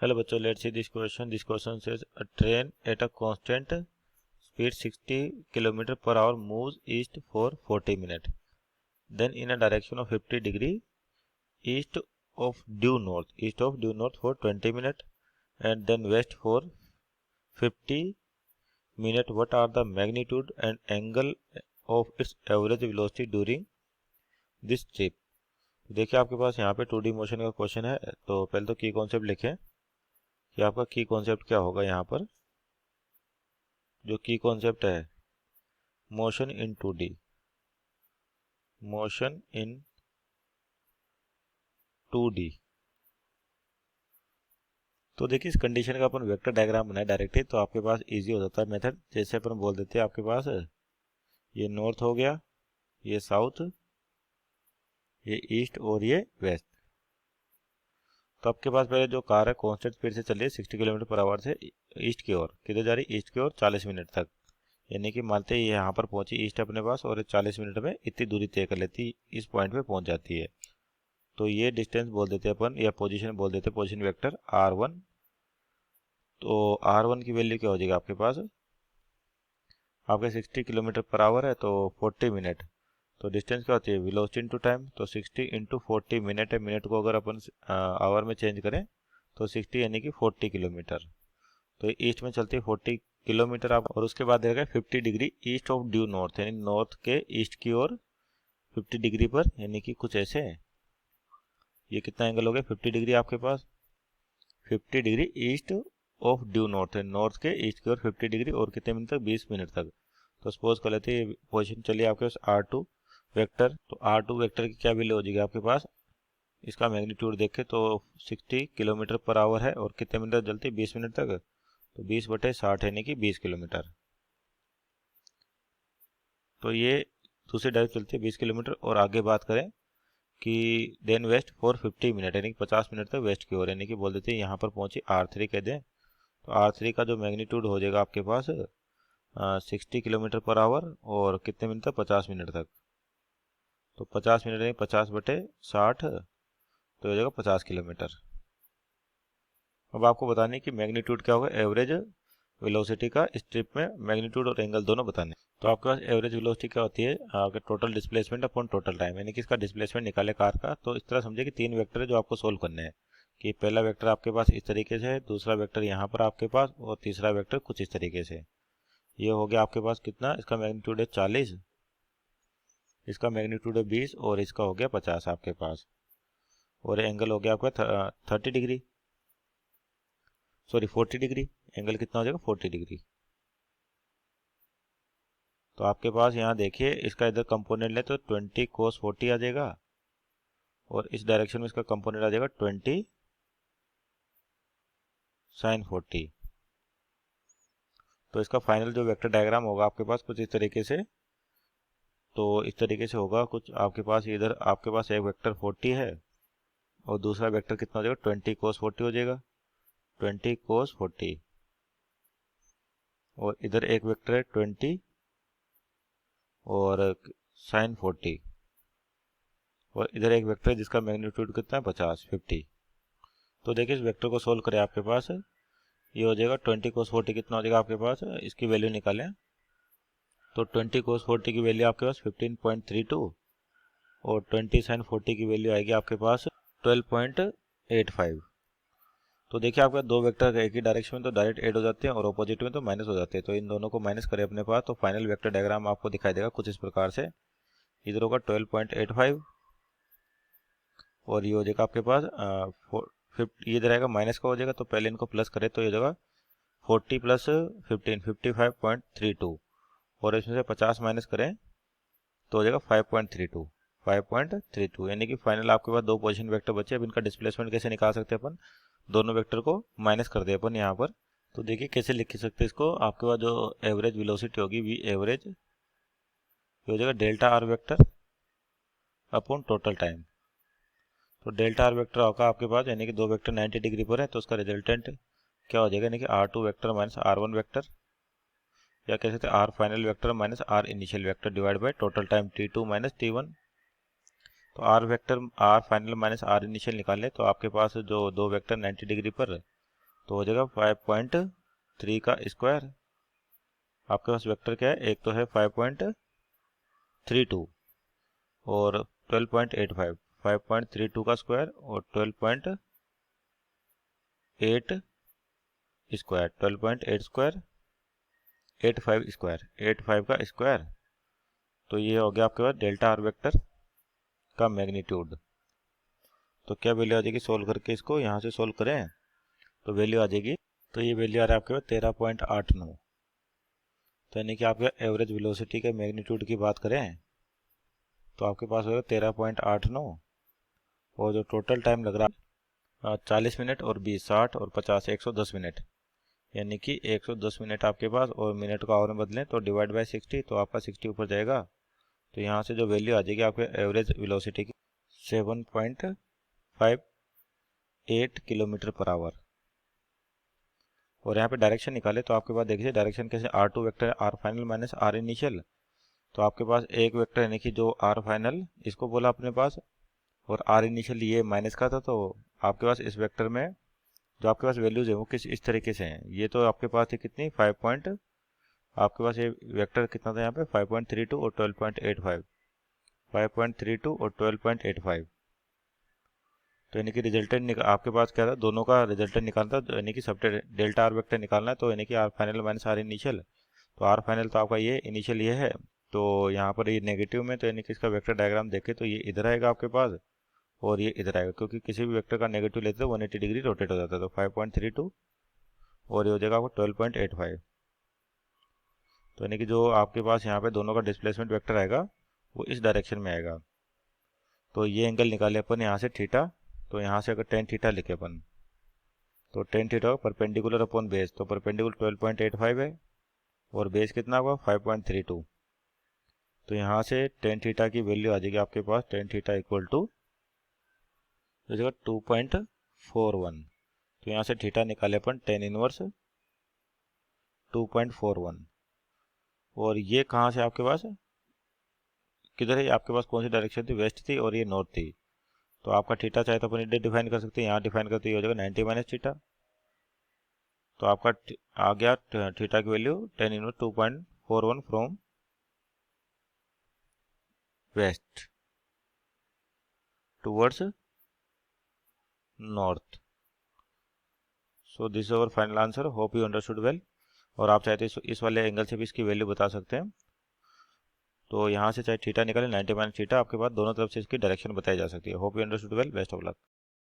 Hello बच्चों, let's see this question. This question says a train at a constant speed 60 kilometre per hour moves east for 40 minute, then in a direction of 50 degree east of due north for 20 minute and then west for 50 minute. What are the magnitude and angle of its average velocity during this trip. देखिए आपके पास यहाँ पे 2D motion का question है. तो पहले तो की कॉन्सेप्ट लिखें कि आपका की कॉन्सेप्ट क्या होगा. यहाँ पर जो की कॉन्सेप्ट है, motion in 2D, motion in 2D. तो देखिए इस कंडीशन का अपन वेक्टर डायग्राम बनाए डायरेक्टली तो आपके पास इजी हो जाता है मेथड. जैसे अपन बोल देते हैं आपके पास ये नॉर्थ हो गया, ये साउथ, ये ईस्ट और ये वेस्ट. तो आपके पास पहले जो कार है कांस्टेंट स्पीड से चल रही है 60 किलोमीटर पर आवर से ईस्ट की ओर. किधर जा रही है? ईस्ट की ओर 40 मिनट तक. यानी कि मानते ही यहाँ पर पहुंची ईस्ट अपने पास और 40 मिनट में इतनी दूरी तय कर लेती, इस पॉइंट पे पहुंच जाती है. तो ये डिस्टेंस बोल देते हैं अपन, या पोजीशन बोल देते हैं, पोजीशन वेक्टर r1. तो r1 की वैल्यू क्या हो जाएगी आपके पास? आपके 60 किलोमीटर पर आवर है तो 40 मिनट. तो डिस्टेंस क्या होती है? Velocity into time. तो 60 इंटू 40 मिनट है. मिनट को अगर अपन आवर में चेंज करें तो 60 यानी कि 40 किलोमीटर. तो ईस्ट में चलती है 40 किलोमीटर आप. और उसके बाद देगा 50 degree east of due north, यानी नॉर्थ के ईस्ट की ओर 50 डिग्री पर, यानी कि कुछ ऐसे है. ये कितना एंगल हो गया? 50 डिग्री आपके पास. 50 degree east of due north है, नॉर्थ के ईस्ट की ओर 50 डिग्री. और कितने मिनट तक? 20 मिनट तक. तो सपोज कर लेते हैं पोजीशन चलिए आपके पास R2 वेक्टर. तो R2 वेक्टर की क्या वैल्यू हो जाएगी आपके पास? इसका मैग्नीट्यूड देखें तो 60 किलोमीटर पर आवर है और कितने मिनट तक चलती है? 20 मिनट तक. तो 20/60 यानी कि 20 किलोमीटर. तो ये दूसरी डायरेक्शन चलती है 20 किलोमीटर. और आगे बात करें कि देन वेस्ट फॉर 50 मिनट, यानी कि 50 मिनट तक वेस्ट की ओर, यानी कि बोल देते हैं यहाँ पर पहुंची R3 कह दें. तो R3 का जो मैग्नीट्यूड हो जाएगा आपके पास 60 किलोमीटर पर आवर और कितने मिनट तक? 50 मिनट तक. तो 50 मिनट यानी 50/60, तो हो जाएगा 50 किलोमीटर. अब आपको बताने कि मैग्नीट्यूड क्या होगा, एवरेज वेलोसिटी का स्ट्रिप में मैग्नीट्यूड और एंगल दोनों बताने. तो आपके पास एवरेज वेलोसिटी क्या होती है? आपके total displacement upon total time, यानी कि इसका डिस्प्लेसमेंट निकाले कार का. तो इस तरह समझे कि 3 वेक्टर है जो आपको सोल्व करने हैं. कि पहला वेक्टर आपके पास इस तरीके से है, दूसरा वेक्टर यहाँ पर आपके पास, और तीसरा वेक्टर कुछ इस तरीके से. ये हो गया आपके पास कितना? इसका मैग्नीट्यूड है 40, इसका मैग्नीट्यूड है 20 और इसका हो गया 50 आपके पास. और एंगल हो गया आपका 30 डिग्री, सॉरी 40 डिग्री. एंगल कितना हो जाएगा? 40 डिग्री. तो आपके पास यहाँ देखिए इसका इधर कंपोनेंट ले तो 20 cos 40 आ जाएगा और इस डायरेक्शन में इसका कंपोनेंट आ जाएगा 20 sin 40. तो इसका फाइनल जो वेक्टर डायग्राम होगा आपके पास कुछ इस तरीके से. तो इस तरीके से होगा कुछ आपके पास. इधर आपके पास एक वेक्टर 40 है और दूसरा वेक्टर कितना हो जाएगा? 20 cos 40 हो जाएगा. 20 cos 40. और इधर एक वेक्टर है 20 और sin 40. और इधर एक वेक्टर है जिसका मैग्नीट्यूड कितना है? 50. तो देखिए इस वेक्टर को सोल्व करें आपके पास. ये हो जाएगा 20 cos 40 कितना हो जाएगा आपके पास? इसकी वैल्यू निकालें. तो 20 cos 40 की वैल्यू आपके पास 15.32 और 20 sin 40 की वैल्यू आएगी आपके पास 12.85. तो देखिए आपका दो वेक्टर एक ही डायरेक्शन में तो डायरेक्ट ऐड हो जाते हैं और ऑपोजिट में तो माइनस हो जाते हैं. तो इन दोनों को माइनस करें अपने पास तो फाइनल वेक्टर डायग्राम आपको दिखाई देगा कुछ इस प्रकार से. इधर होगा 12.85 और ये हो जाएगा आपके पास ये इधर आएगा माइनस का हो जाएगा. तो पहले इनको प्लस करें तो ये हो जाएगा 40 प्लस 15 55.32 और इसमें से 50 माइनस करें तो हो जाएगा 5.32. यानी कि फाइनल आपके पास दो पोजीशन वेक्टर बचे. अब इनका डिस्प्लेसमेंट कैसे निकाल सकते हैं अपन? दोनों वेक्टर को माइनस कर दे अपन यहाँ पर. तो देखिए कैसे लिख सकते हैं इसको. आपके पास जो एवरेज वेलोसिटी होगी वी एवरेज, ये हो जाएगा delta R vector upon total time. तो डेल्टा आर वेक्टर होगा आपके पास, यानी कि दो वेक्टर 90 डिग्री पर है तो उसका रिजल्टेंट क्या हो जाएगा? यानी कि R2 vector minus R1 vector, या कह सकते हैं R final vector minus R initial vector divide by total time T2 minus T1. तो R vector R final minus R initial निकाल ले तो आपके पास जो दो वेक्टर 90 डिग्री पर तो हो जाएगा 5.3 का स्क्वायर। आपके पास वेक्टर क्या है, एक तो है 5.32 और 12.85। 5.32 का स्क्वायर और 12.8 स्क्वायर, 12.8 स्क्वायर 85 स्क्वायर, 85 का स्क्वायर। तो ये हो गया आपके पास डेल्टा आर वेक्टर का मैग्नीट्यूड। तो क्या वैल्यू आ जाएगी, सोल्व करके इसको यहाँ से सोल्व करें तो वैल्यू आ जाएगी। तो ये वैल्यू आ रहा है आपके पास 13.89। तो यानी कि आपके एवरेज वेलोसिटी के मैग्नीट्यूड की बात करें तो आपके पास होगा 13.89 और जो टोटल टाइम लग रहा है 40 मिनट और 20, 60 और 50, 110 मिनट, यानी कि 110 मिनट आपके पास। और मिनट को आवर में बदलें तो डिवाइड बाय 60, तो आपका 60 ऊपर जाएगा। तो यहाँ से जो वैल्यू आ जाएगी आपके एवरेज वेलोसिटी की 7.58 किलोमीटर पर आवर। और यहाँ पे डायरेक्शन निकाले तो आपके पास देखिए डायरेक्शन कैसे, R2 vector r final minus r initial. तो आपके पास एक वेक्टर यानी कि जो आर फाइनल इसको बोला अपने पास और आर इनिशियल ये माइनस का था। तो आपके पास इस वेक्टर में जो आपके पास वैल्यूज है वो किस इस तरीके से हैं। ये तो आपके पास थी कितनी 5 पॉइंट, आपके पास ये वेक्टर कितना था यहाँ पे 5.32 और 12.85, 5.32 और 12.85। तो यानी कि रिजल्टेंट आपके पास क्या था, दोनों का रिजल्टेंट निकालना था, यानी कि सब डेल्टा आर वेक्टर निकालना है। तो यानी कि r final minus r initial, तो आर फाइनल तो आपका ये इनिशियल ये है, तो यहाँ पर ये नेगेटिव में, तो यानी कि इसका वेक्टर डायग्राम देखें तो ये इधर आएगा आपके पास और ये इधर आएगा, क्योंकि किसी भी वेक्टर का नेगेटिव लेते तो 180 डिग्री रोटेट हो जाता है। तो 5.32 और ये हो जाएगा आपको 12.85। तो यानी कि जो आपके पास यहाँ पे दोनों का डिस्प्लेसमेंट वेक्टर आएगा वो इस डायरेक्शन में आएगा। तो ये एंगल निकाले अपन यहाँ से थीटा, तो यहाँ से अगर टेन थीटा लिखे अपन तो tan theta perpendicular upon base, तो परपेंडिकुलर 12.85 है और बेस कितना होगा 5.32। तो यहाँ से टेन थीटा की वैल्यू आ जाएगी आपके पास, टेन थीटा इक्वल टू 2.41। तो यहाँ से थीटा निकाले अपन टेन इनवर्स 2.41। और ये कहाँ से आपके पास किधर है, आपके पास कौन सी डायरेक्शन थी, वेस्ट थी और ये नॉर्थ थी। तो आपका थीटा चाहे तो अपन इधर डिफाइन कर सकते हैं, यहाँ डिफाइन करते हो जाएगा 90 माइनस थीटा। तो आपका आ गया थीटा की value tan inverse 2.41 from west towards north. So this is our final answer, hope you understood well. और आप चाहते इस वाले एंगल से भी इसकी वैल्यू बता सकते हैं। तो यहाँ से चाहे थीटा निकाले 90 माइनस थीटा, आपके पास दोनों तरफ से इसकी डायरेक्शन बताई जा सकती है। Hope you understood well, best of luck.